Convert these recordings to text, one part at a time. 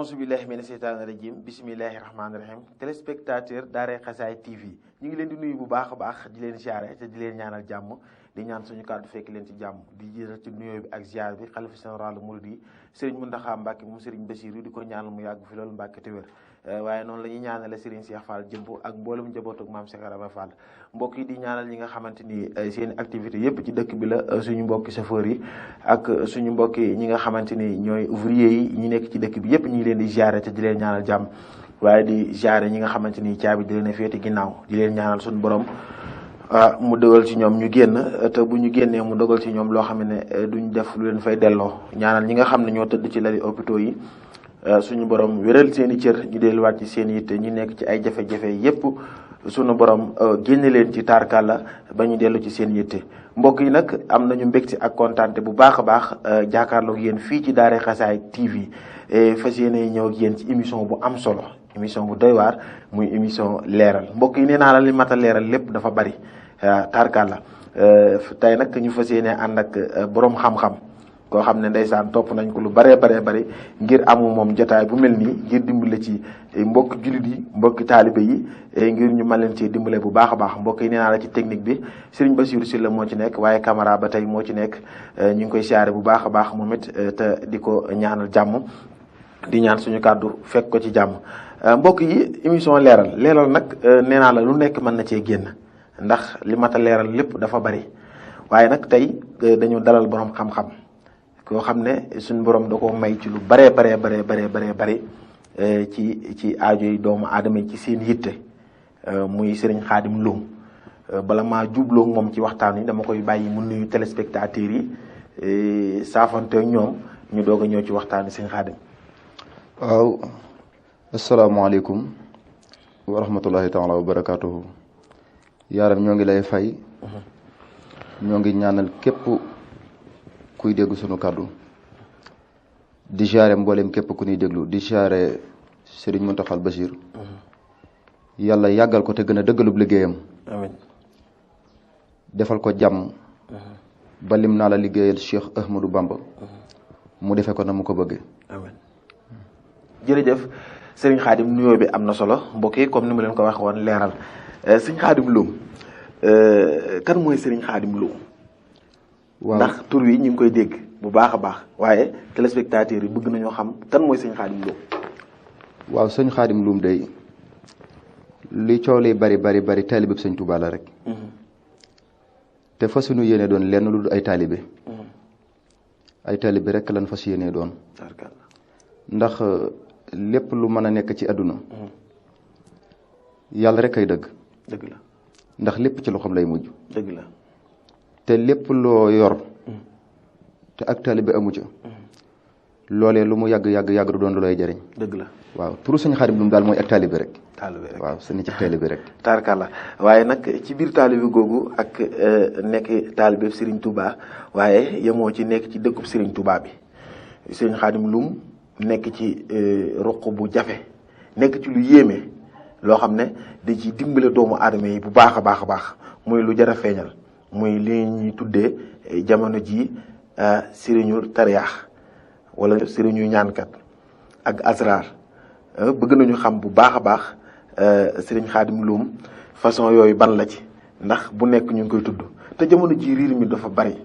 aousubillahi mina seytaani rajim bisimillahi rahmaani rahim téléspectateur Daaray Xasaayid TV ñu ngi leen di nuyu bu baax a baax di leen siyaare te di leen ñaanal jàmm di ñaan suñu kàddu fekk leen ci jàmm di jiital ci nuyoo bi ak ziar bi xalifa général murid yi Serigne Mountakha Mbacké moom Serigne Bassirou di ko ñaanal mu yàgg fi loolu Mbacké te wér waaye noonu la ñuy ñaanale Serigne Cheikh Fall jëmb ak mboolem njaboot ak maam Cheikh Ibra Fall mbokk yi di ñaanal ñi nga xamante ni seen activité yépp ci dëkk bi la suñu mbokki chauffeur yi ak suñu mbokki ñi nga xamante ni ñooy ouvrier yi ñi nekk ci dëkk bi yépp ñu ngi leen di ziare te di leen ñaanal jàmm waaye di ziare ñi nga xamante ni caabi di leen a féete ginnaaw di leen ñaanal suñu borom mu dogal ci ñoom ñu génn te bu ñu génnee mu dogal ci ñoom loo xam ne duñ def lu leen fay delloo ñaanal ñi nga xam ne ñoo tëdd ci lali hôpitaux yi suñu borom wéral seen i cër ñu delluwaat ci seen yitte ñu nekk ci ay jafe-jafe yépp suñu borom génne leen ci tarkalla ba ñu dellu ci seen yitte mbokk yi nag am nañu mbégte ak kontaante bu baax a baax jàkkaarloog yéen fii ci Daaray Xasaayid TV fas yéene ñëw ak yéen ci émission bu am solo émission bu doy waar muy émission leeral mbokk yi nee naa la li mat a leeral lépp dafa bari tarkalla tey nag ñu fas yéene ànd ak borom xam-xam koo xam ne ndeysaan topp nañ ko lu baree bari ngir amu moom jotaay bu mel nii ngir dimbale ci mbokki jullit yi mbokki taalibe yi ngir ñu mën leen ci dimbale bu baax a baax mbokk yi nee naa la ci technique bi Serigne Bassirou Sylla moo ci nekk waaye caméra ba tey moo ci nekk ñu ngi koy siyaare bu baax a baax moom it te di ko ñaanal jàmm di ñaan suñu kàddu fekk ko ci jàmm mbokk yi émission leeral nag nee naa la lu nekk mën na cee génn ndax li mat a leeral lépp dafa bari waaye nag tey dañu dalal borom xam-xam koo xam ne suñu borom da ko may ci lu baree bari ci aajo yi doomu aadama yi ci seen yitte muy Serigne Khadim Loum bala maa jubloo moom ci waxtaan yi dama koy bàyyi mu nuyu téléspectateurs yi saafante ñoom ñu doog a ñëw ci waxtaan yi Serigne Khadim. waaw asalaamaaleykum wa rahmatullahi taala wa barakaatuhu yaaram ñoo ngi lay fay ñoo ngi ñaanal képp kuy dégg sunu kàddu di jaare mboolem képp ku ñuy déglu di jaare Serigne Mountakha Bachir yàlla yàggal ko te gën a dëggalub liggéeyam amiin defal ko jàmm ba lim naa la liggéeyal Cheikh Ahmadou Bamba mu defee ko na mu ko bëggee amiin jërëjëf Serigne Khadim nuyoo bi am na solo mbokk yi comme ni ma leen ko wax woon leeral Serigne Khadim Loum kan mooy Serigne Khadim Loum waaw ndax tur wi ñu ngi koy dégg bu baax a baax waaye téléspectateurs yi bëgg nañoo xam kan mooy sëñ Khadim Loum. waaw sëñ Khadim Loum day li coow li bari taalibe bi sëñ Touba la rek te fas yéene doon lenn lu dul ay taalibe ay taalibe rek lan fas yéene doon ndax lépp lu mën a nekk ci àdduna yàlla rek ay dëgg la ndax lépp ci loxoom lay mujj dëgg la te lépp loo yor te ak taalibe amu ca loolee lu mu yàgg du doon lu lay jëriñ dëgg la waaw turu sëñ Khadim Loum daal mooy ak taalibe rek waaw sëñ ci taalibe rek tarkalla waaye nag ci biir taalibe googu ak nekk taalibe Serigne Touba waaye yemoo ci nekk ci dëkkub Serigne Touba bi sëñ Khadim Loum nekk ci ruq bu jafe nekk ci lu yéeme loo xam ne da ci dimbale doomu aadama yi bu baax a baax muy lu jar a feeñal muy li ñuy tuddee jamono ji sëriñu tariyaax wala sëriñu ñaankat ak asrar bëgg nañu xam bu baax a baax Serigne Khadim Loum façon yooyu ban la ci ndax bu nekk ñu ngi koy tudd te jamono ji riir mi dafa bari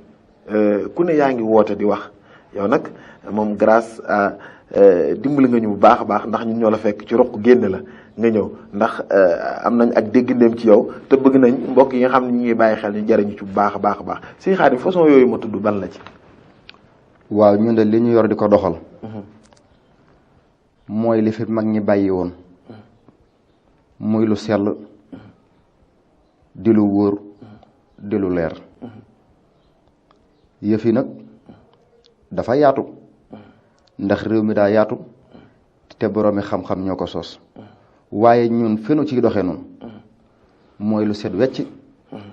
ku ne yaa ngi woote di wax yow nag moom grâce à dimbali nga ñu bu baax a baax ndax ñun ñoo la fekk ci roq génn la nga ñëw ndax am nañ ak dégg ndéem ci yow te bëgg nañ mbokk yi nga xam ne ñu ngi bàyyi xel ñu jariñu ci bu baax a baax Serigne Khadim façon yooyu ma tudd ban la ci. waaw ñun de li ñu yor di ko doxal mooy li fi mag ñi bàyyi woon muy lu sell di lu wóor di lu leer yëf yi nag dafa yaatu ndax réew mi daa yaatu te boroomi xam-xam ñoo ko sos waaye ñun fenu ci doxee noonu mooy lu set wecc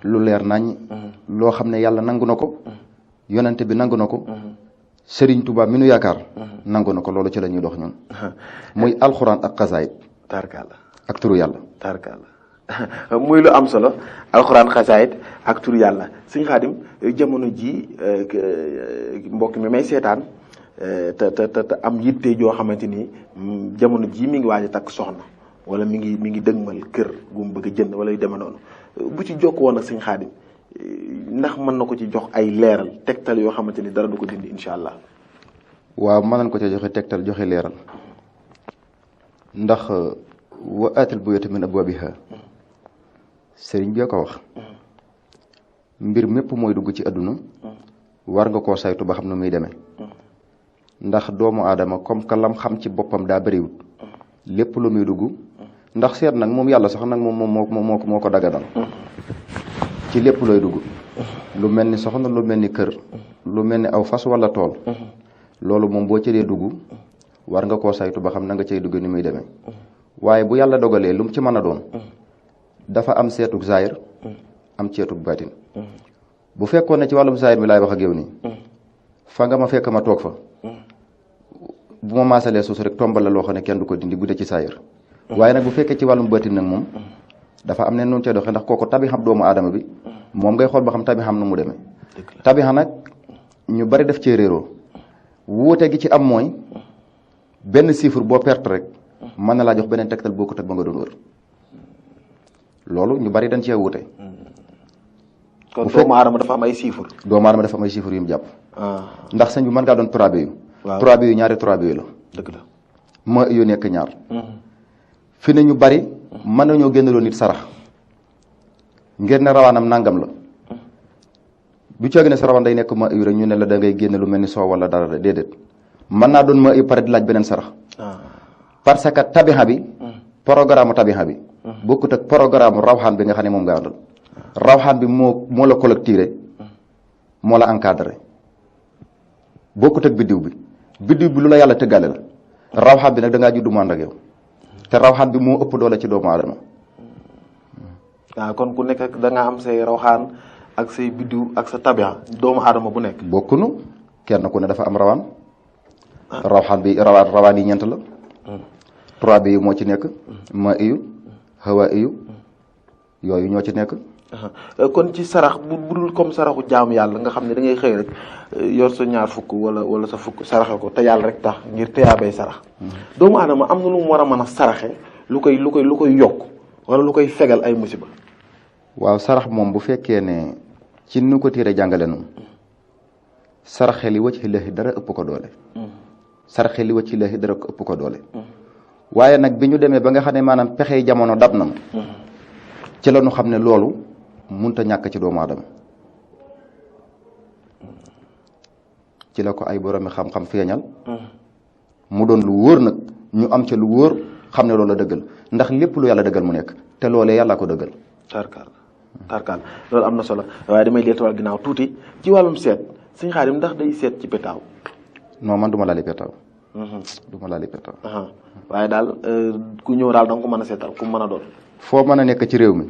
lu leer nañ loo xam ne yàlla nangu na ko yonente bi nangu na ko Serigne Touba mi nu yaakaar nangu na ko loolu ci la ñuy dox ñun muy alxuraan ak xasaayid tarkalla ak turu yàlla tarkalla muy lu am solo alxuraan xasaayid ak turu yàlla sëñ Khadim jamono ji mbokk mi may seetaan te am yitte joo xamante ni jamono jii mi ngi waaj a takk soxna wala mi ngi dëgmal kër gu mu bëgg a jënd wala yu demee noonu bu ci jokk woon ak sëñ Xaadim ndax mën na ko ci jox ay leeral tegtal yoo xamante ni dara du ko dindi incha allah. waaw mën nañ ko ci joxe tegtal joxe leeral ndax wa aatil buyuuta min abwaabihaa sëriñ bi ko wax mbir mépp mooy dugg ci àdduna war nga koo saytu ba xam ne muy demee ndax doomu aadama comme que lam xam ci boppam daa bëriwut lépp lu muy dugg ndax seet nag moom yàlla sax nag moom moo ko daganal ci lépp looy dugg lu mel ni soxna lu mel ni kër lu mel ni aw fas wala tool loolu moom boo ci dee dugg war nga koo saytu ba xam na nga cay dugg ni muy demee waaye bu yàlla dogalee lu mu ci mën a doon dafa am seetug zaahir am seetug baatin bu fekkoon ne ci wàllum zaahir mi laay wax ak yow nii fa nga ma fekk ma toog fa bu ma maasalee suus rek tombal la loo xam ne kenn du ko dindi bu dee ci zaahir waaye nag bu fekkee ci wàllum baatin nag moom dafa am ne noonu cee doxee ndax kooku tabi xam doomu aadama bi moom ngay xool ba xam tabi xam nu mu demee tabi xam nag ñu bari def cee réeroo wuute gi ci am mooy benn chiffre boo perte rek mën na laa jox beneen tegtal boo ko teg ba nga doon wër loolu ñu bari dañ cee wuute. kon doomu aadama dafa am ay chiffres. doomu aadama dafa am ay chiffres yu mu jàpp. ndax sëñ bi mën ngaa doon 3 yu. waaw 3 yu ñaari 3 yu la. dëgg la ma yu nekk ñaar. fi ne ñu bari mën nañoo génnaloo nit sarax ngir ne rawaanam nangam la bu coogee ne sa rawaan day nekk ma yu rek ñu ne la da ngay génne lu mel ni soow wala dara de déedéet mën naa doon ma yu pare di laaj beneen sarax. parce que tabixa bi. programme tabixa bi. bokkut ak programme rawxaan bi nga xam ne moom nga àndal. rawxaan bi moo la collecté moo la encadré bokkut ak biddiw bi lu la yàlla tëggale la rawxaan bi nag da ngaa juddu mu ànd ak yow te rawxaan bi moo ëpp doole ci doomu aadama. waaw kon ku nekk da nga am say rawxaan ak say biddiw ak sa tabixa doomu aadama bu nekk. bokkunu kenn ku ne dafa am rawaan. rawxaan bi rawaan yi ñeent la. 3 bi moo ci nekk. ma iyu hawa iyu yooyu ñoo ci nekk. kon ci sarax bu dul comme saraxu jaamu yàlla nga xam ne da ngay xëy rek yor sa ñaar fukk wala sa fukk saraxe ko te yàlla rek tax ngir teyaabay sarax. doomu aadama am na lu mu war a mën a saraxe lu koy yokk wala lu koy fegal ay musiba. waaw sarax moom bu fekkee ne ci nu ko tiire jàngale noonu saraxe li wacc laahi dara ëpp ko doole. saraxe li wacc laahi dara ëpp ko doole. waaye nag bi ñu demee ba nga xam ne maanaam pexey jamono dab na ci la ñu xam ne loolu munta ñàkk ci doomu aadama ci la ko ay boroomi xam-xam feeñal mu doon lu wóor nag ñu am ca lu wóor xam ne loolu la dëggal ndax lépp lu yàlla dëggal mu nekk te loolee yàlla ko dëggal. tarkaal loolu am na solo waaye damay leetuwal ginnaaw tuuti ci wàllum seet sëñ Xaadim ndax day seet ci petaaw. non man du ma laali petaaw. waaye daal ku ñëw daal da nga ko mën a seetal ku mën a doon. foo mën a nekk ci réew mi.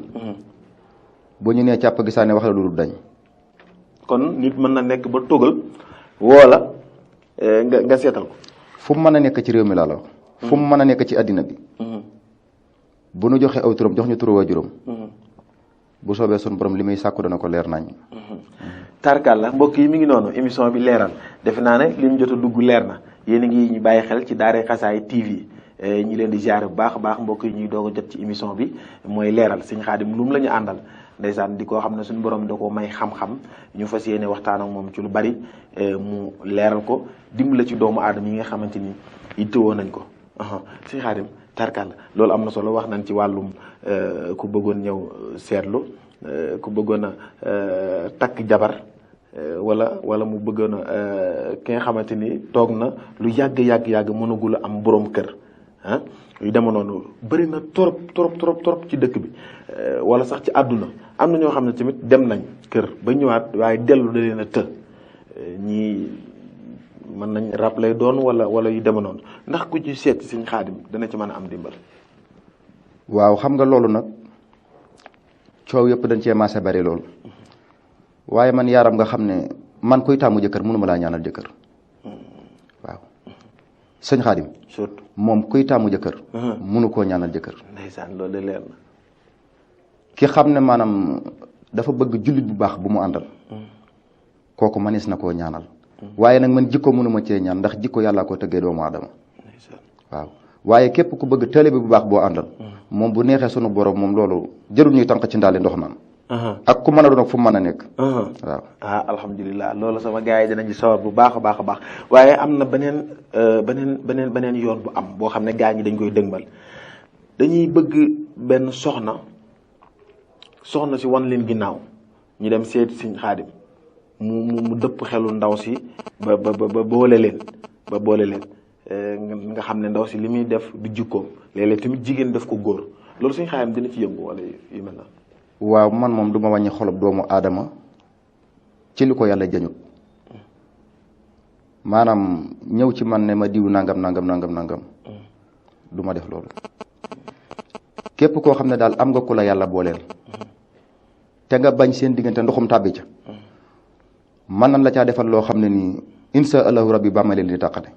bu ñu nee càpp gisaane wax la lu dul dañ. kon nit mën na nekk ba togal wala nga seetal ko. fu mu mën a nekk ci réew mi laa la wax. fu mu mën a nekk ci àddina bi. bu nu joxee aw turam jox ñu turu waajuram. bu soobee suñu borom li muy sàkku dana ko leer nañ. tarkal la mbokk yi mi ngi noonu émission bi leeral defe naa ne li mu jot a dugg leer na yéen a ngi ñu bàyyi xel ci Daaray Xasaay TV. ñi leen di ziare bu baax a baax mbokk yi ñuy doog a jot ci émission bi mooy leeral sëñ Xaadim lu mu la ñu àndal ndeysaan di ko xam ne suñu borom da ko may xam-xam ñu fas yéene waxtaan ak moom ci lu bari mu leeral ko dimbali ci doomu aadama yi nga xamante ni yittewoo nañ ko sëñ Xaadim tarkal loolu am na solo wax nañ ci wàllum ku bëggoon ñëw seetlu ku bëggoon a takk jabar wala mu bëggoon a ki nga xamante ni toog na lu yàgg mënagul a am borom kër yu dema noonu bëri na trop ci dëkk bi wala sax ci àdduna am na ñoo xam ne tamit dem nañ kër ba ñëwaat waaye dellu da leen a të ñii mën nañ rab lay doon wala yu dema noonu ndax ku ci seet ci Sëñ Xaadim dana ci mën a am dimbal. waaw xam nga loolu nag coow yëpp dañ cee maase bari loolu waaye man yaaram nga xam ne man kuy tàmmu jëkkër mënuma laa ñaanal jëkkër waaw Sëñ Xaadim surtout moom kuy tàmmu jëkkër mënu koo ñaanal jëkkër. ndeysaan loolu de leer na. ki xam ne maanaam dafa bëgg jullit bu baax bu mu àndal kooku mënees na koo ñaanal waaye nag man jikko mënuma cee ñaan ndax jikko yàllaa ko tëggee doomu aadama waaw waaye képp ku bëgg taalibe bu baax boo àndal moom bu neexee sunu borom moom loolu jërul ñuy tànq ci ndaali ndox naan ak ku mën a doon ak fu mu mën a nekk waaw alhamdulilah loolu sama gars yi dinañ ci sawar bu baax a baax a baax waaye am na beneen yoon bu am boo xam ne gars ñi dañ koy dëgmal dañuy bëgg benn soxna si wan leen ginnaaw ñu dem seeti Sëñ Xaadim mu dëpp xelu ndaw si ba boole leen nga xam ne ndaw si li muy def du jikkoom léeg-léeg tamit jigéen def ko góor loolu Sëñ Xaadim dina ci yëngu wala yu mel na waaw man moom du ma wàññi xolob doomu aadama ci li ko yàlla jañut maanaam ñëw ci man ne ma diw nangam du ma def loolu képp koo xam ne daal am nga ku la yàlla booleel te nga bañ seen diggante ndoxum tàbbi ca mën nañ la caa defal loo xam ne nii insha allahu rabbi ba ma leen di tàqate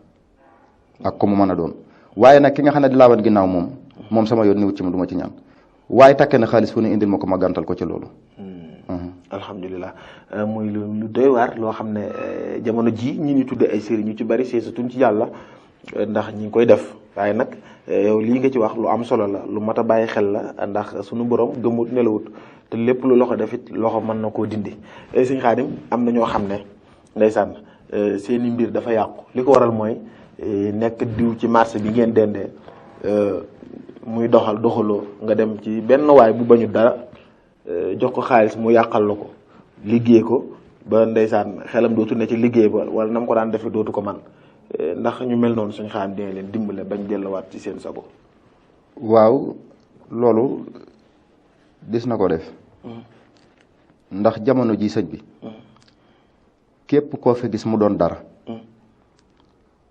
ak ku mu mën a doon waaye nag ki nga xam ne di laawan ginnaaw moom sama yoon niwut ci ma du ma ci ñaan waaye takke na xaalis fu ne indil ma ko ma gàntal ko ci loolu alhamdulilah muy lu doy waar loo xam ne jamono ji ñi ñu tudde ay sëriñ ñu ci bari seesatuñ ci yàlla ndax ñi ngi koy def waaye nag yow lii nga ci wax lu am solo la lu mat a bàyyi xel la ndax suñu borom gëmut nelawut te lépp lu loxo def it loxo mën na koo dindi Sëñ Xaadim am na ñoo xam ne ndeysaan seeni mbir dafa yàqu li ko waral mooy nekk diw ci marché bi ngeen dendee muy doxaloo nga dem ci benn waay bu bañu dara jox ko xaalis mu yàqal la ko liggéey ko ba ndeysaan xelam dootu ne ci liggéey ba wala na mu ko daan defee dootu ko man ndax ñu mel noonu Sëñ Xaadim dina leen dimbale bañ delluwaat ci seen sago. waaw loolu des na ko def ndax jamono ji sëñ bi képp koo fi gis mu doon dara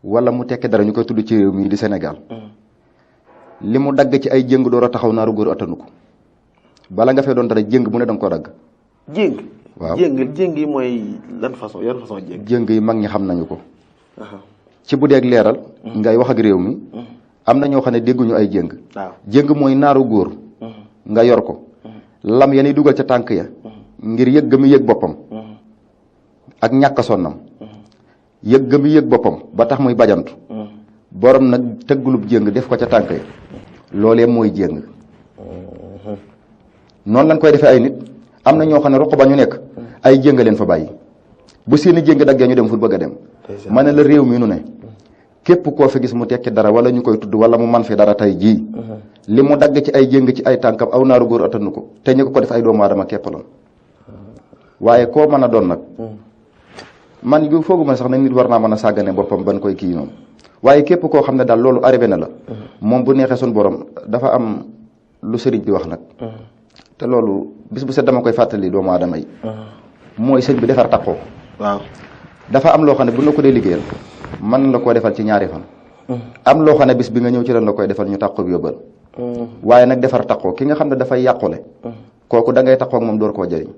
wala mu tekki dara ñu koy tudd ci réew mi di Sénégal li mu dagg ci ay jëng door a taxaw naaru góor attanu ko bala nga fee doon dara jëng bu ne danga ko dagg. jëng. waaw jëng yi mooy yan façon jëng. jëng yi mag ñi xam nañu ko. ci bu dee ak leeral. ngay wax ak réew mi. am na ñoo xam ne dégguñu ay jëng. waaw jëng mooy naaru góor. nga yor ko. lam ya ni dugal ca tànk ya. ngir yëg ga mu yëg boppam. ak ñàkk a sonnam. yëg ga mu yëg boppam ba tax muy bajantu. borom nag tëggulub jëng def ko ca tànk ya. loolee mooy jëng. noonu lañ koy defee ay nit am na ñoo xam ne ruq ba ñu nekk ay jëng leen fa bàyyi bu seeni jëng daggee ñu dem fu bëgg a dem. ma ne la réew mi nu ne képp koo fi gis mu tekki dara wala ñu koy tudd wala mu man fi dara tey jii li mu dagg ci ay jëng ci ay tànkam aw naaru góor attanu ko te ñu ko def ay doomu aadama képp la waaye koo mën a doon nag man bi foogu ma sax ne nit war naa mën a sàggane boppam ban koy kii noonu waaye képp koo xam ne daal loolu arrivé na la moom bu neexee suñu borom dafa am lu sëriñ bi wax nag te loolu bis bu set dama koy fàttali doomu aadama yi mooy sëñ bi defar takkoo waaw dafa am loo xam ne bu la ko dee liggéeyal mën la koo defal ci ñaari fan am loo xam ne bis bi nga ñëw ci ren la koy defal ñu takkoo bi yóbbal waaye nag defar takkoo ki nga xam ne dafay yàqule kooku da ngay takkoo ak moom door koo jëriñ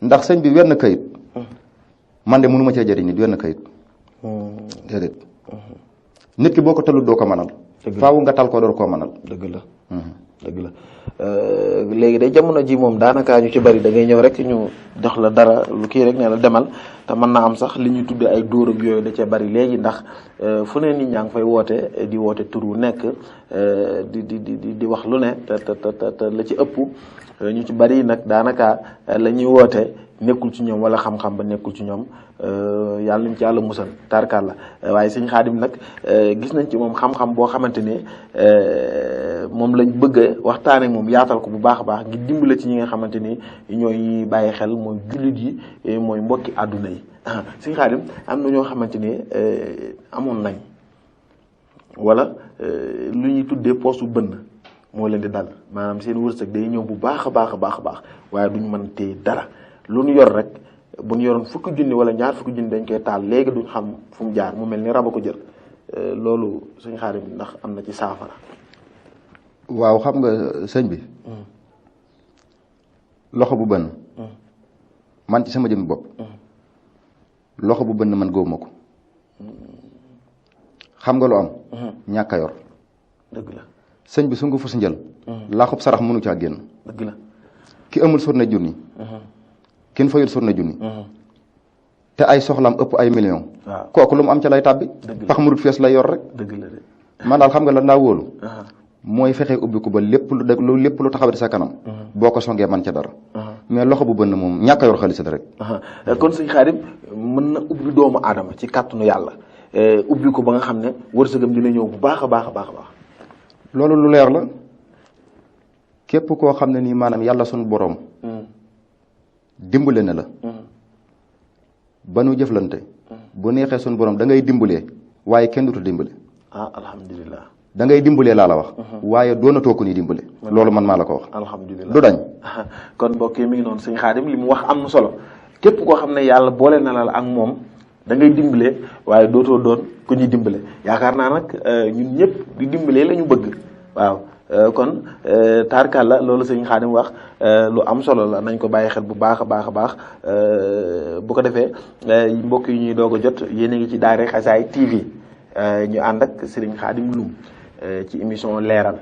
ndax sëñ bi wenn kayit man de mënu ma cee jëriñ nit wenn kayit déedéet nit ki boo ko talul doo ko mënal faawu nga tal ko door koo mënal dëgg la léegi day jamono ji moom daanaka ñu ci bari da ngay ñëw rek ñu jox la dara lu kii rek ne la demal te mën naa am sax li ñuy tuddee ay dóor ak yooyu da cee bari léegi ndax fu ne nit ñaa ngi fay woote di woote tur wu nekk di wax lu ne te la ci ëpp ñu ci bari nag daanaka la ñuy woote nekkul ci ñoom wala xam-xam ba nekkul ci ñoom yàlla nañ ci yàlla musal tarkal la waaye Sëñ Xaadim nag gis nañ ci moom xam-xam boo xamante ne moom lañ bëgg a waxtaane moom yaatal ko bu baax a baax ngir dimbale ci ñi nga xamante ni ñooy bàyyi xel mooy jullit yi mooy mbokki àdduna yi Sëñ Xaadim am na ñoo xamante ni amoon nañ wala lu ñuy tuddee poosu bënn moo leen di dal maanaam seen wërsëg day ñëw bu baax a baax a baax a baax waaye duñ mën téye dara lu ñu yor rek bu ñu yoroon fukki junni wala ñaar fukki junni dañ koy taal léegi duñ xam fu mu jaar mu mel ni raba ko jël loolu Sëñ Xaadim ndax am na ci saafara. waaw xam nga sëñ bi loxo bu bënn man ci sama jëm bopp loxo bu bënn man góob ma ko xam nga lu am ñàkk a yor dëgg la sëñ bi su nga fu si njël laaxub sarax mënu caa génn dëgg la ki amul surne junni kin fayul surne junni te ay soxlaam ëpp ay millions. waaw kooku lu mu am ca lay tàbbi. pax mu dut fees lay yor rek. dëgg la de. man daal xam nga lan laa wóolu. mooy fexe ubbi ko ba lépp lu taxawati sa kanam. boo ko songee man ca dara. mais loxo bu bënn moom ñàkk a yor xaalis rek. kon sëñ Xaadim mën na ubbi doomu aadama ci kàttanu yàlla ubbi ko ba nga xam ne wërsëgam dina ñëw bu baax a baax a baax a baax. loolu lu leer la képp koo xam ne nii maanaam yàlla sunu boroom. dimbale na la. ba nu jëflante. bu neexee sunu boroom da ngay dimbalee waaye kenn dutu dimbale. alhamdulilah. da ngay dimbalee laa la wax. waaye doonatoo ko ni dimbale. loolu man maa la ko wax. alhamdulilah du dañ. kon mbokk yi mi ngi noonu sëñ Xaadim li mu wax am na solo képp koo xam ne yàlla boole na la ak moom da ngay dimbale waaye dootoo doon ku ñuy dimbale yaakaar naa nag ñun ñëpp di dimbale la ñu bëgg waaw kon taarkàlla loolu sëñ Xaadim wax lu am solo la nañ ko bàyyi xel bu baax a baax a baax bu ko defee mbokk yi ñuy doog a jot yéen a ngi ci Daara Xasaay TV ñu ànd ak Serigne Khadim Loum ci émission leeral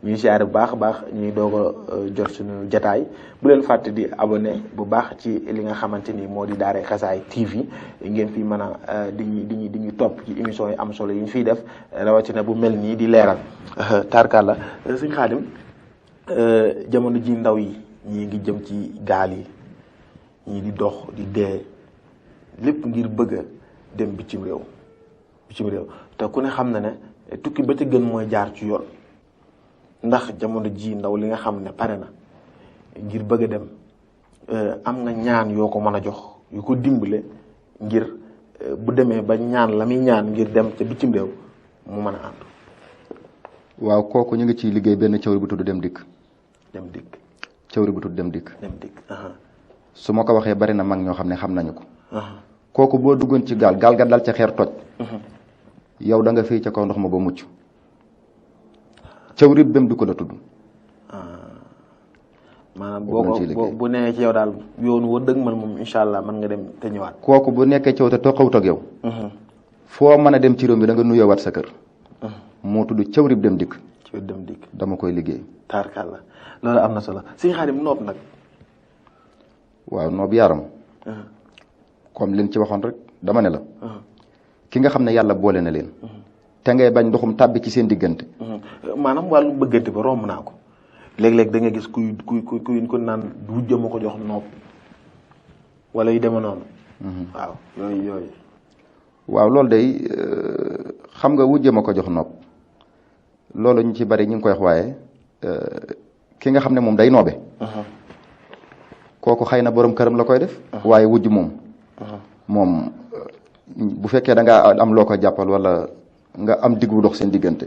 ñuy siyaare bu baax a baax ñuy doog a jot suñu jataay bu leen fàtte di abonné bu baax ci li nga xamante ni moo di Daara Xasaay TV ngeen fi mën a di ñu topp ci émission yi am solo yi ñu fiy def rawatina bu mel nii di leeral tarkalla Serigne Khadim jamono ji ndaw yi ñii ngi jëm ci gaal yi ñii di dox di dee lépp ngir bëgg a dem bitim réew te ku ne xam na ne tukki ba ca gën mooy jaar ci yoon ndax jamono ji ndaw li nga xam ne pare na ngir bëgg a dem am nga ñaan yoo ko mën a jox yu ko dimbale ngir bu demee ba ñaan la muy ñaan ngir dem ca bitim réew mu mën a ànd. waaw kooku ñu ngi ciy liggéey benn cawri bu tudd dem dikk. cawri bu tudd dem dikk. su ma ko waxee bari na mag ñoo xam ne xam nañu ko. kooku boo duggoon ci gaal ga dal ca xeer toj. yow da nga fii ca kaw ndox ma ba mucc cawri bem du ko la tudd. maanaam bu nee ci yow daal yoon woo dëgg man moom incha allah mën nga dem te ñëwaat. kooku bu nekkee ci yow te toqawut ak yow. foo mën a dem ci réew mi da nga nuyoowaat sa kër. moo tudd cawri dem dikk. dama koy liggéey. taarkalla loolu am na solo Sëñ Xaadim noob nag. waaw noob yaaram. comme leen ci waxoon rek dama ne la. ki nga xam ne yàlla boole na leen. te ngay bañ ndoxum tàbbi ci seen diggante. maanaam wàllu bëggante ba romb naa ko léeg-léeg da nga gis kuy ko naan du jëma ko jox noob wala yu deme noonu. waaw yooyu. waaw loolu day xam nga wujje ma ko jox noob loolu ñu ci bari ñu ngi koy wax waaye ki nga xam ne moom day noobe. kooku xëy na borom këram la koy def. waaye wujj moom bu fekkee da ngaa am loo ko jàppal wala nga am digg bu dox seen diggante.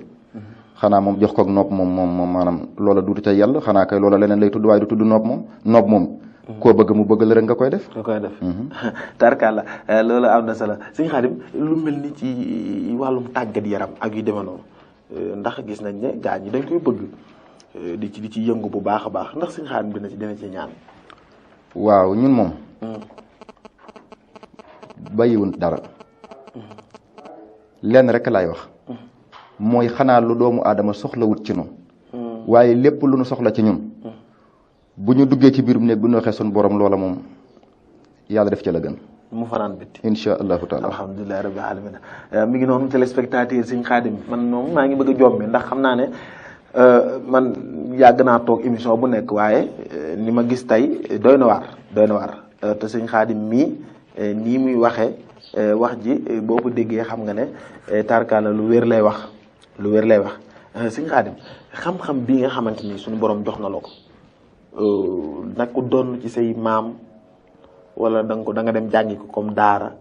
xanaa moom jox koog noob moom maanaam loola duutu ca yàlla xanaa kay loola leneen lay tudd waaye du tudd noob moom. koo bëgg mu bëgg la rek nga koy def. tarkalla loolu am na solo Sëñ Xaadim lu mel ni ci wàllum tàggat yaram ak yu demee noonu ndax gis nañ ne gaa ñi dañ koy bëgg di ci yëngu bu baax a baax ndax Sëñ Xaadim dina ci ñaan. waaw ñun moom. bàyyiwun dara. lenn rek laay wax. mooy xanaa lu doomu aadama soxlawut ci ñun. waaye lépp lu nu soxla ci ñun. bu ñu duggee ci biirum néeg bu ñu waxee suñu borom loola moom yàlla def ci la gën. mu fanaan bitti incha allahu taala. alhamdulilah rabbil alamin mi ngi noonu téléspectateur Sëñ Xaadim man moom maa ngi bëgg a jombi ndax xam naa ne man yàgg naa toog émission bu nekk waaye ni ma gis tey doy na waar te Sëñ Xaadim mii nii muy waxee wax ji boo ko déggee xam nga ne tarkaala lu wér lay wax Sëñ Xaadim xam-xam bii nga xamante ni suñu borom jox na la ko nag ko doon ci say maam wala da nga dem jàngi ko comme daara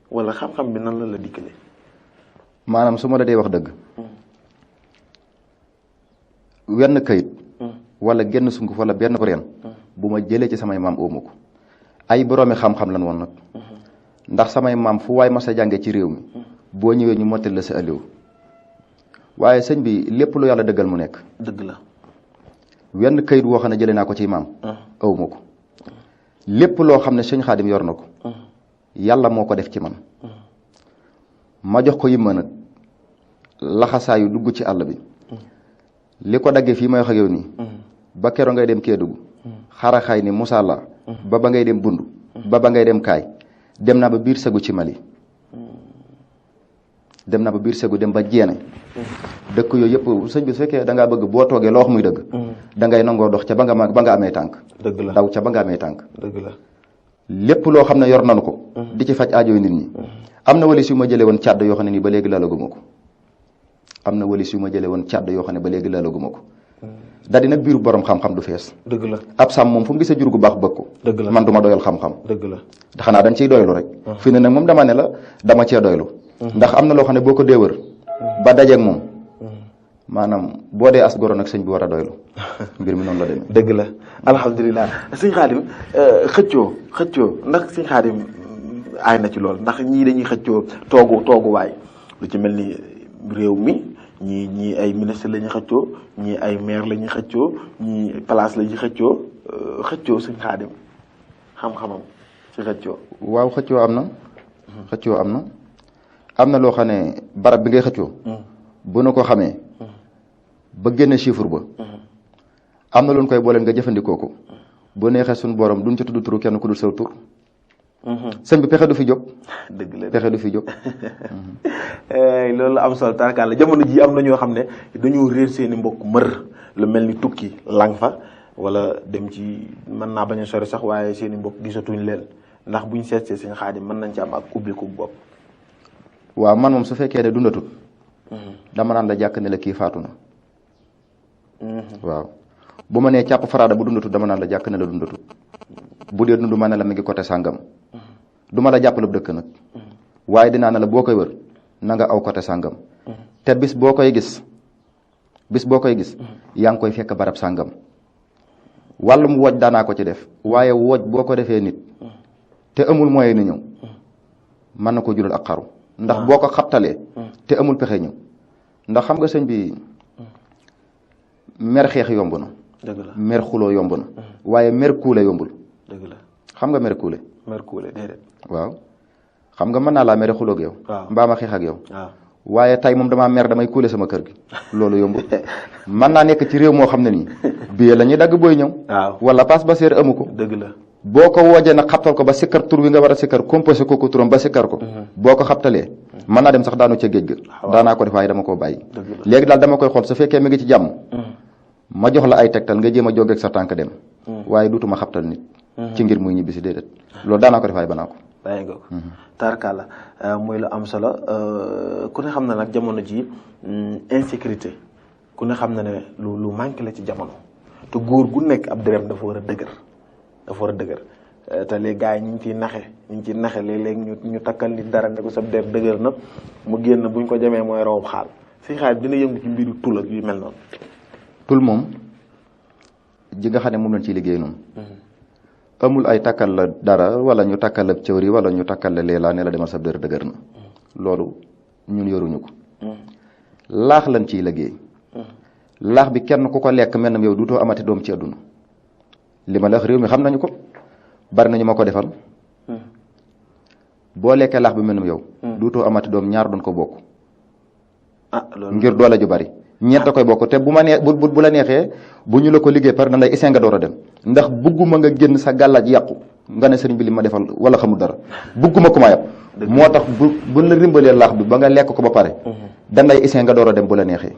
wala xam-xam bi nan la dikkale. maanaam su ma la dee wax dëgg. wenn kayit. wala genn sunguf wala benn ko reen. bu ma jëlee ci samay maam oomu ko. ay boroomi xam-xam lan woon nag. ndax samay maam fu waay mas a jànge ci réew mi. boo ñëwee ñu mottali la sa aliw waaye sëñ bi lépp lu yàlla dëggal mu nekk. dëgg la. wenn kayit woo xam ne jëlee naa ko ci maam. awma ko. lépp loo xam ne sëñ Xaadim yor na ko. yàlla moo ko def ci man. ma jox ko yimma nag laxasaayu dugg ci àll bi. li ko daggee fii may wax ak yow nii. ba keroog ngay dem Kédougou. xaraxaay ni Moussa la. ba ngay dem Bundu. ba ngay dem Kaay. dem naa ba biir Segu ci Mali dem naa ba biir Segu dem ba Jeene dëkk yooyu yëpp sëñ bi su fekkee da ngaa bëgg boo toogee loo wax muy dëgg da ngay nangoo dox ca ba nga amee tànk dëgg la daw ca ba nga amee tànk dëgg la lépp loo xam ne yor nanu ko di ci faj aajooy nit ñi am na walis yu ma jëlee woon càdd yoo xam ne nii ba léegi laalaguma ko am na walis yu ma jëlee woon càdd yoo xam ne ba léegi laalaguma ko daal di nag biiru borom xam-xam du fees dëgg la ab sàmm moom fu mu gisee jur gu baax bëgg ko dëgg la man du ma doyal xam-xam dëgg la xanaa dañ ciy doylu rek fi ne nag moom dama ne la dama cee doylu ndax am na loo xam ne boo ko dee wër ba dajeeg moom maanaam boo dee as goro nag sëñ bi war a doylu mbir mi noonu la demee dëgg la alhamdulilah sëñ Xaadim xëccoo ndax sëñ Xaadim aay na ci lool ndax ñii dañuy xëccoo tooguwaay lu ci mel ni réew mi ñii ay ministre la ñuy xëccoo ñii ay maire la ñuy xëccoo ñii place la ñuy xëccoo sëñ Xaadim xam-xamam ci xëccoo. waaw xëccoo am na. xëccoo am na loo xam ne barab bi ngay xëccoo. bu na ko xamee. ba génne chiffre ba. am na lu ñu koy booleel nga jëfandikoo ko. boo neexee suñu borom duñ ci tudd turu kenn ku dul saw tur. sëñ bi pexe du fi jóg. dëgg la pexe du fi jóg. loolu am solo tarkaal la jamono ji am na ñoo xam ne dañoo réer seeni mbokk mër lu mel ni tukki lang fa wala dem ci mën naa bañ a sori sax waaye seeni mbokk gisatuñ leen ndax buñ seetsee sëñ Xaadim mën nañ ci am ak ubbiku bopp. waaw man moom su fekkee ne dundatut. dama naan la jàkk ne la kii faatu na. waaw bu ma nee càpp faraada bu dundatut dama naan la jàkk ne la dundatut. bu dee dund ma ne la mi ngi côté sàngam. du ma la jàppale dëkk nag. waaye dinaa ne la boo koy wër na nga aw côté sàngam. te bis boo koy gis yaa ngi koy fekk barab sàngam. wàllum wooj daanaa ko ci def waaye wooj boo ko defee nit te amul moyen ni ñëw mën na ko jural ak xaru ndax boo ko xabtalee te amul pexe ñëw ndax xam nga sëñ bi mer xeex yomb na. dëgg la mer xuloo yomb na waaye mer kuule yombul. dëgg la xam nga mer kuule. mer kuule déedéet. waaw xam nga mën naa laa mere xuloo ak yow. waaw mbaa ma xeex ak yow. waaw waaye tey moom damaa mer damay kuule sama kër gi loolu yomb mën naa nekk ci réew moo xam ne nii billet la ñuy dagg booy ñëw. waaw wala passe ba seer amu ko. dëgg la boo ko woojee nag xabtal ko ba sikkar tur wi nga war a sikkar composé ko turam ba sikkar ko. boo ko xabtalee mën naa dem sax daanu ca géej ga. daanaa ko def waaye dama koo bàyyi. léegi daal dama koy xool su fekkee mi ngi ci jàmm. ma jox la ay tegtal nga jéem a jógeeg sa tànk dem. waaye duutuma xabtal nit. ci ngir muy ñibbisi déedéet loolu daanaa ko def waaye banaa ko. bàyyi nga ko tarkala muy lu am solo ku ne xam na nag jamono ji insécurité ku ne xam na ne lu manqué la ci jamono te góor gu nekk ab dërëm dafa war a dëgër te les gars yi ñu ngi ciy naxe léeg-léeg ñu takkal nit dara ne ko sa der dëgër na mu génn buñ ko jamee mooy rawub xaal si xaal dina yëngu ci mbiru tul ak yu mel noonu. tul moom ji nga xam ne moom lañ ciy liggéey noonu. amul ay takkal la dara wala ñu takkal la cëwri wala ñu takkal la leelaa ne la demal sa dër dëgër na loolu ñun yoruñu ko. laax lañ ciy liggéey. laax bi kenn ku ko lekk mel na yow duutoo amati doom ci àdduna li ma la wax réew mi xam nañu ko bari nañu ma ko defal. boo lekkee laax bi mel na yow. duutoo amati doom ñaar doon ko bokk. loolu ngir doole ju bari. ñeent koy bokk te bu ma nee bu la neexee bu ñu la ko liggéey par na lay isee nga door a dem ndax bugguma nga génn sa gàllaaj yàqu nga ne sëriñ bi li ma defal wala xamul dara bugguma ku ma yab moo tax buñ la rimbalee laax bi ba nga lekk ko ba pare dan lay isee nga door a dem bu la neexee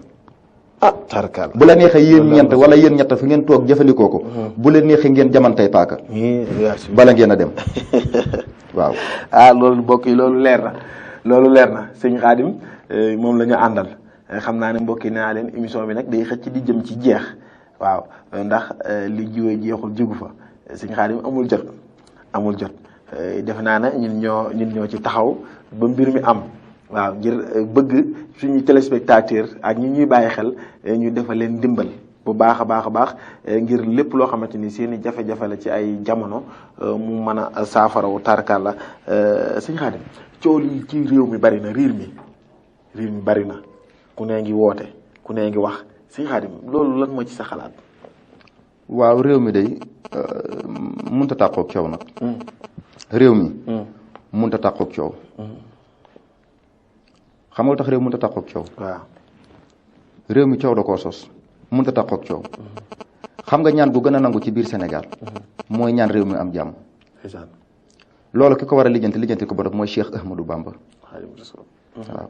tarkal bu la neexee yéen ñeent wala yéen ñett fi ngeen toog jëfandikoo ko bu la neexee ngeen jamantay paaka bala ngeen a dem waaw loolu mbokk yi loolu leer na sëñ Xaadim moom la ñu àndal xam naa ne mbokk yi naa leen émission bi nag day xëcc di jëm ci jeex waaw ndax li jiwee jeexul jógu fa sëñ Xaadim amul jot defe naa ne ñun ñoo ci taxaw ba mbir mi am waaw ngir bëgg suñu téléspectateur ak ñi ñuy bàyyi xel ñu defal leen ndimbal bu baax a baax ngir lépp loo xamante ni seen i jafe-jafe la ci ay jamono mu mën a saafarawu tarkal la sëñ Xaadim coow li ci réew mi bari na riir mi bari na ku ne ngi woote ku ne ngi wax sëñ Xaadim loolu lan moo ci sa xalaat. waaw réew mi day mënut a tàqoog coow nag. réew mi. mënut a tàqoog coow. xam nga lu tax réew mënut a tàqoog coow. waaw réew mi coow da koo sos mënut a tàqoog coow. xam nga ñaan gu gën a nangu ci biir Sénégal. mooy ñaan réew mi am jàmm. loolu ki ko war a lijjanti ko ba mooy Cheikh Ahmadou Bamba. Xaadimu Rasuul. waaw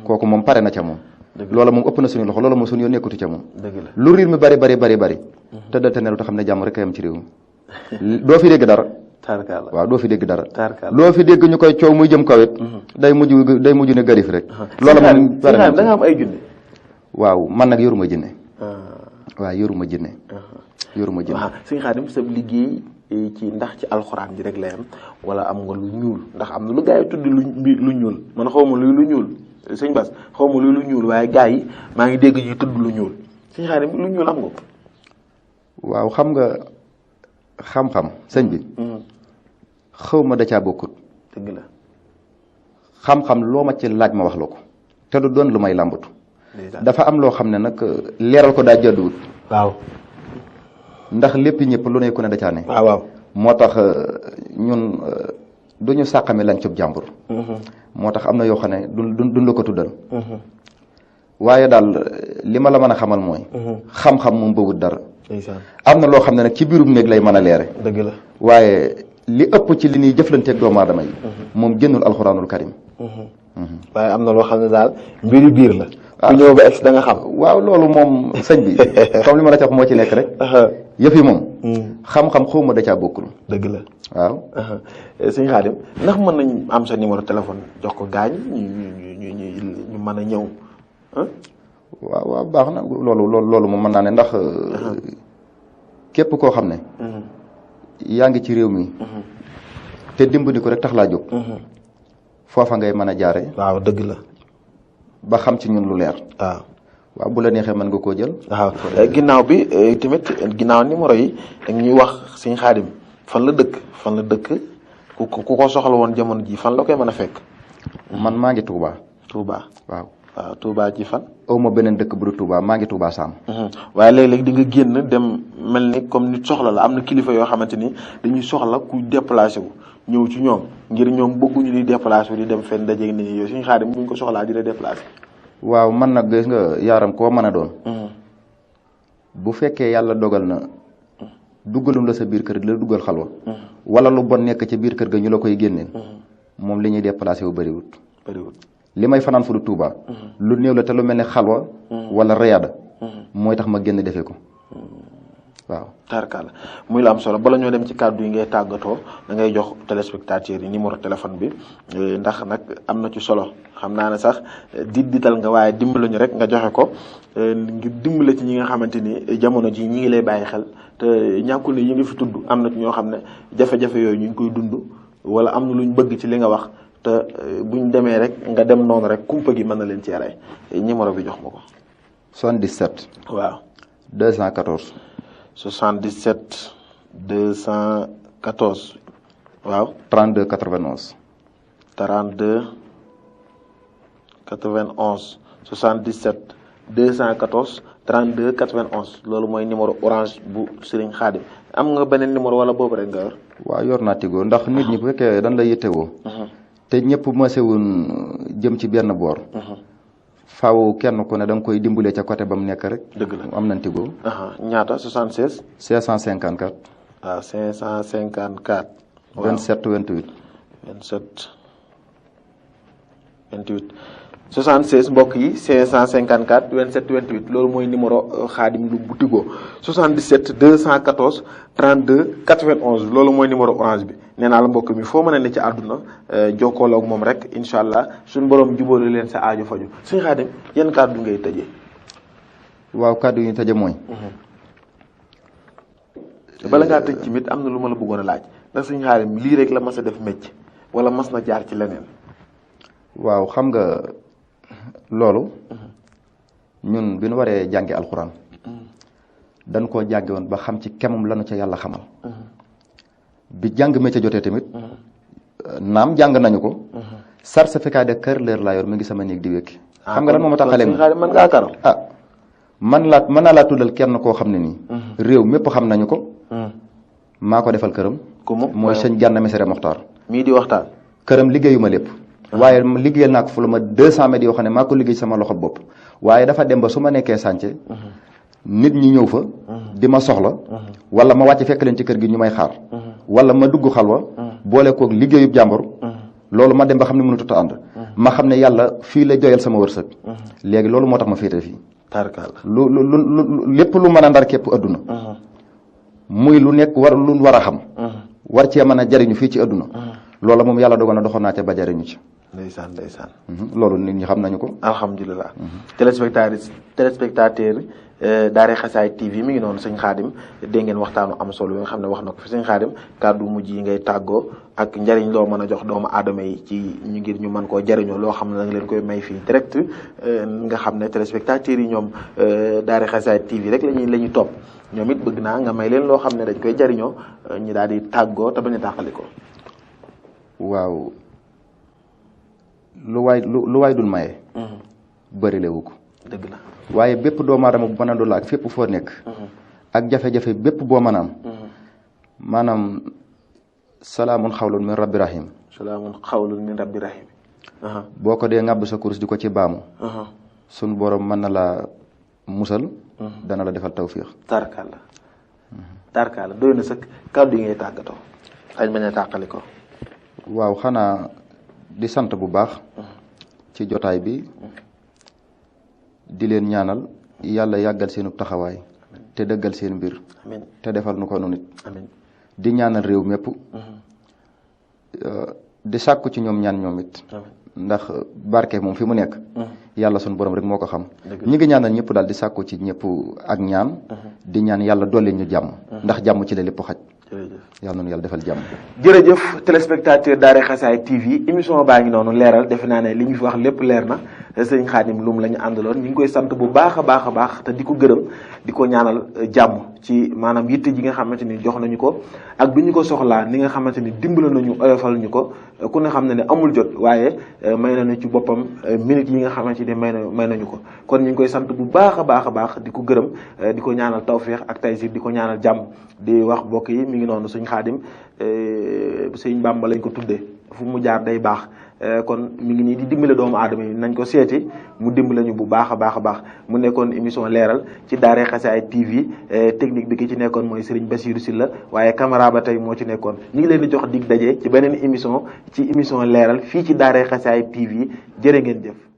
kooku moom pare na ca moom. loola moom ëpp na suñu loxo loola moom suñu yoon nekkutu ca moom. dëgg la lu riir mi bari tëddal te nelu te xam ne jàmm rek a yam ci réew mi doo fi dégg dara. tarkaala waaw doo fi dégg dara. tarkaala loo fi dégg ñu koy coow muy jëm kawit day mujj ne garif rek. loola moom pare na da nga am ay junne. waaw man nag yoruma jinne. waaw yoruma jinne. waaw sëñ Xaadim sa liggéey ndax ci alxuraan ji rek lay am wala am nga lu ñuul ndax am na lu gaa yi tudd lu ñuul man xaw ma luy lu ñuul sëñ Bass xaw ma luy lu ñuul waaye gaa yi maa ngi dégg ñuy tudd lu ñuul sëñ Xaadim lu ñuul am nga ko. waaw xam nga xam-xam sëñ bi. xaw ma da caa bokkut. dëgg la. xam-xam loo ma ci laaj ma wax la ko te du doon lu may làmbatu. dafa am loo xam ne nag leeral ko daa jàdduwut. waaw. ndax lépp ñëpp lu ne ku ne da caa ne. waaw moo tax ñun du ñu sàqami lañ cub jàmbur. moo tax am na yoo xam ne duñ la ko tuddal. waaye daal li ma la mën a xamal mooy. xam-xam moom bëwut dara. am na loo xam ne nag ci biirum néeg lay mën a leere. dëgg la waaye li ëpp ci li ñuy jëflanteeg doomu aadama yi. moom génnul alxuraanul karim. waaye am na loo xam ne daal mbiri biir la. ku ñëw ba egg da nga xam. waaw loolu moom sëñ bi comme li ma la ca wax moo ci nekk rek. yëf yi moom. xam-xam xawma da caa bokkul. dëgg la waaw. sëñ Xaadim ndax mën nañ am sa numéro téléphone jox ko gaañ ñu mën a ñëw. waaw baax na loolu moom mën naa ne ndax. képp koo xam ne. yaa ngi ci réew mi. te dimbali ko rek tax laa jóg. foofa ngay mën a jaare. waaw dëgg la. ba xam ci ñun lu leer. waaw bu la neexee mën nga koo jël. waaw ginnaaw bi tamit ginnaaw numéro yi da ñuy wax sëñ Xaadim fan la dëkk ku ko soxla woon jamono ji fan la koy mën a fekk. man maa ngi Touba. waaw Touba ci fan. aw ma beneen dëkk bu du Touba maa ngi Touba Sam. waaye léeg-léeg di nga génn dem mel ni comme nit soxla la am na kilifa yoo xamante ni dañuy soxla ku déplacé wu ñëw ci ñoom ngir ñoom bëgguñu di déplacé wu di dem fenn dajeeg nit ñi yow suñu Xaadim buñ ko soxlaa di la déplacé. waaw man nag gis nga yaaram koo mën a doon. bu fekkee yàlla dogal na duggalum la sa biir kër di la duggal xalwa wala lu bon nekk ci biir kër ga ñu la koy génneel. moom li ñuy déplacé wu bëriwut. li may fanaan fu du Touba. lu néew la te lu mel ne xalwa wala riyaada mooy tax ma génn defee ko waaw. tarkala muy la am solo bala ñoo dem ci kàddu yi ngay tàggatoo da ngay jox téléspectateurs yi numéro téléphone bi ndax nag am na ci solo xam naa ne sax dital nga waaye dimbali ñu rek nga joxe ko ngir dimbale ci ñi nga xamante ni jamono ji ñi ngi lay bàyyi xel te ñàkkul ne yi nga fi tudd am na ci ñoo xam ne jafe-jafe yooyu ñu ngi koy dund wala am na luñ bëgg ci li nga wax te buñ demee rek nga dem noonu rek kumpa gi mën na leen ci rey numéro bi jox ma ko. 77. waaw 214. 77 214 waaw. 32 91. 32 91 77 214 32 91 loolu mooy numéro orange bu Serigne Khadim am nga beneen numéro wala boobu rek nga yor. waaw yor naa Tigo ndax nit ñi bu fekkee dañ la yittewoo. te ñëpp masewun jëm ci benn boor. faaw kenn ku ne da nga koy dimbale ca côté ba mu nekk rek. dëgg la am nañ Tigo. ñaata 76. 554. waaw 554. 27 28. 27 28 76 mbokk yi 554 27 28 loolu mooy numéro Khadim Loum bu Tigo 77 214 32 91 loolu mooy numéro orange bi nee naa la mbokk mi foo mën a ne ci àdduna jokkooloo ak moom rek incha allah suñu borom jubóole leen sa aajo faju suñu Khadim yan kàddu ngay tëjee. waaw kàddu yi ñu tëjee mooy. bala ngaa tëj tamit am na lu ma la bëggoon a laaj ndax suñu Khadim lii rek la mas a def mécc wala mas na jaar ci leneen. waaw xam nga loolu ñun bi nu waree jàngi alxuraan dañ koo jàngi woon ba xam ci kemum lanu ca yàlla xamal bi jàng métier jotee tamit naam jàng nañu ko certificat de carreleur laa yor mi ngi sama néeg di wékki xam nga lan moo ma taxalee man ngaa karo mën naa laa tuddal kenn koo xam ne nii réew mépp xam nañu ko maa ko defal këram mooy sëñ Gana Messere Moxtaar mii di waxtaan këram liggéeyuma lépp waaye liggéeyal naa ko fu la ma 200 mètres yoo xam ne maa ko liggéey sama loxo bopp waaye dafa dem ba su ma nekkee sànce nit ñi ñëw fa di ma soxla wala ma wàcc fekk leen ci kër gi ñu may xaar wala ma dugg xalwa boole koog liggéeyub jàmbur loolu ma dem ba xam ne mënutut a ànd ma xam ne yàlla fii la joyal sama wërsëg léegi loolu moo tax ma féete fii lu lépp lu mën a ndar képp adduna muy lu nekk lu war a xam war cee mën a jariñu fii ci adduna loola moom yàlla dogal na doxoon naa ca ba jariñu ci ndeysaan ndeysaan loolu nit ñi xam nañu ko alhamdulilah téléspectateur Daaray Xasaayid TV mi ngi noonu sëñ Xaadim dégg ngeen waxtaanu am solo yi nga xam ne wax na ko fi sëñ Xaadim kàddu mujj yi ngay tàggoo ak njariñ loo mën a jox doomu aadama yi ci ñu ngir ñu mën koo jariñoo loo xam ne da nga leen koy may fii direct nga xam ne téléspectateurs yi ñoom Daaray Xasaayid TV rek la ñuy topp ñoom it bëgg naa nga may leen loo xam ne dañ koy jariñoo ñu daal di tàggoo te bañ a tàqali ko waaw lu waay dul maye bëri lewu ko dëgg la waaye bépp doomu aadama bu mën a doon ak fépp foo nekk ak jafe-jafe bépp boo mën a am maanaam salaamun xawlun min rabbi rahim salaamun xawlun min rabbi rahim boo ko dee ngàbb sa kurus di ko ci baamu sun borom mën na la musal dana la defal tawfiix tarkalla doy na sëkk kàddu yi ngay tàggatoo xañ bañ a tàqali ko waaw xanaa di sant bu baax ci jotaay bi di leen ñaanal yàlla yàggal seenu taxawaay te dëggal seen mbir te defal nu ko nu nit di ñaanal réew mépp di sàkku ci ñoom ñaan ñoom it ndax barke moom fi mu nekk yàlla sun borom rek moo ko xam ñi ngi ñaanal ñëpp daal di sàkku ci ñëpp ak ñaan di ñaan yàlla dolli ñu jàmm ndax jàmm ci la lépp xaj yàlla noonu yàlla defal jàmm jërëjëf téléspectateur Daaray Xasaayid TV émission baa ngi noonu leeral defe naa ne li ñu fi wax lépp leer na sëñ Xaadim Loum la ñu àndaloon ñu ngi koy sant bu baax a baax a baax te di ko gërëm di ko ñaanal jàmm ci maanaam yitte ji nga xamante ni jox nañu ko ak bi ñu ko soxlaa ni nga xamante ni dimbala nañu oyofal ñu ko ku ne xam ne ne amul jot waaye may nañu ci boppam minutes yi nga xamante ni may nañu ko kon ñu ngi koy sant bu baax a baax a baax di ko gërëm di ko ñaanal tawféex ak taysir di ko ñaanal jàmm di wax mbokk yi mi ngi noonu sëñ Xaadim sëñ Bàmba lañ ko tuddee fu mu jaar day baax kon mi ngi nii di dimbale doomu aadama yi nañ ko seeti mu dimbale ñu bu baax a baax a baax mu nekkoon émission leeral ci Daaray Xasaayid TV technique bi ki ci nekkoon mooy Serigne Bassirou Sylla waaye caméra ba tey moo ci nekkoon ñu ngi leen di jox dig daje ci beneen émission leeral fii ci Daaray Xasaayid TV jërë ngeen jëf